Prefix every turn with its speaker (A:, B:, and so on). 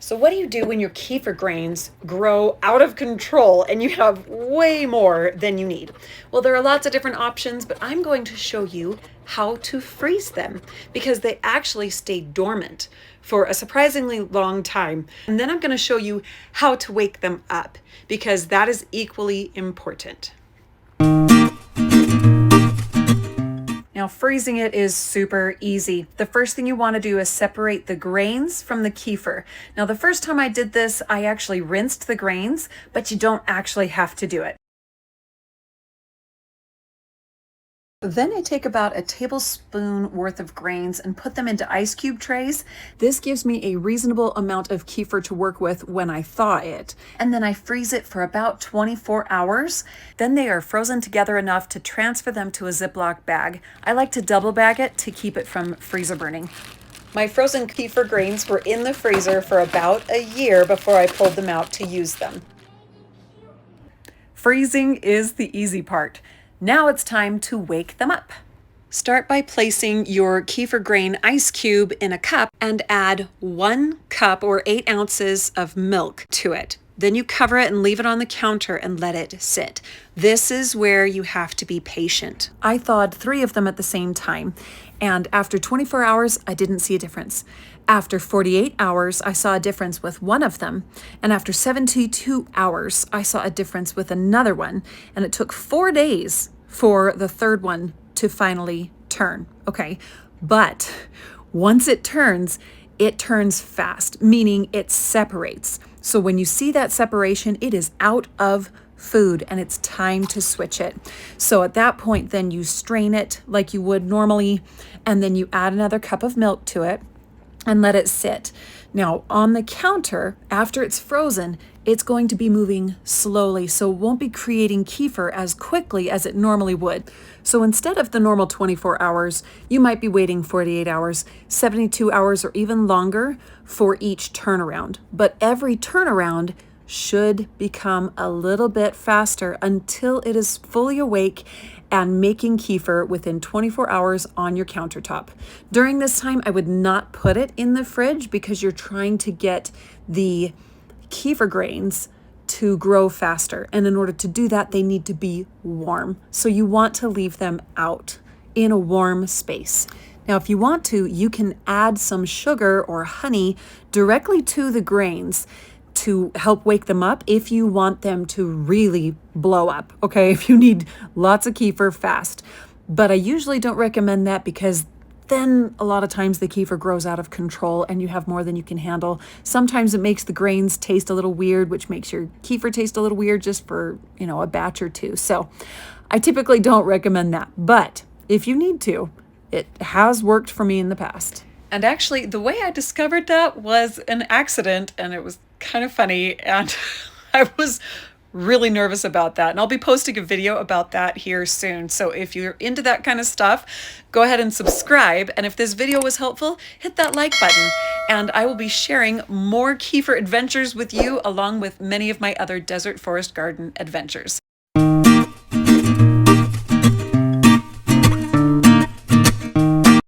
A: So what do you do when your kefir grains grow out of control and you have way more than you need? Well, there are lots of different options, but I'm going to show you how to freeze them because they actually stay dormant for a surprisingly long time. And then I'm going to show you how to wake them up because that is equally important. Now, freezing it is super easy. The first thing you want to do is separate the grains from the kefir. Now, the first time I did this, I actually rinsed the grains, but you don't actually have to do it. Then I take about a tablespoon worth of grains and put them into ice cube trays. This gives me a reasonable amount of kefir to work with when I thaw it. And then I freeze it for about 24 hours. Then they are frozen together enough to transfer them to a Ziploc bag. I like to double bag it to keep it from freezer burning. My frozen kefir grains were in the freezer for about a year before I pulled them out to use them. Freezing is the easy part. Now it's time to wake them up. Start by placing your kefir grain ice cube in a cup and add 1 cup or 8 ounces of milk to it. Then you cover it and leave it on the counter and let it sit. This is where you have to be patient. I thawed 3 of them at the same time, and after 24 hours, I didn't see a difference. After 48 hours, I saw a difference with 1 of them, and after 72 hours, I saw a difference with another one, and it took 4 days for the third one to finally turn, okay? But once it turns fast, meaning it separates. So when you see that separation, it is out of food and it's time to switch it. So at that point, then you strain it like you would normally, and then you add another cup of milk to it and let it sit. Now on the counter, after it's frozen, it's going to be moving slowly, so it won't be creating kefir as quickly as it normally would. So instead of the normal 24 hours, you might be waiting 48 hours, 72 hours, or even longer for each turnaround. But every turnaround should become a little bit faster until it is fully awake and making kefir within 24 hours on your countertop. During this time, I would not put it in the fridge because you're trying to get the kefir grains to grow faster. And in order to do that, they need to be warm. So you want to leave them out in a warm space. Now, if you want to, you can add some sugar or honey directly to the grains to help wake them up if you want them to really blow up, okay? If you need lots of kefir fast. But I usually don't recommend that because then a lot of times the kefir grows out of control and you have more than you can handle. Sometimes it makes the grains taste a little weird, which makes your kefir taste a little weird just for, a batch or two. So I typically don't recommend that. But if you need to, it has worked for me in the past. And actually, the way I discovered that was an accident, and it was kind of funny, and I was really nervous about that. And I'll be posting a video about that here soon. So if you're into that kind of stuff, go ahead and subscribe. And if this video was helpful, hit that like button. And I will be sharing more kefir adventures with you along with many of my other desert forest garden adventures.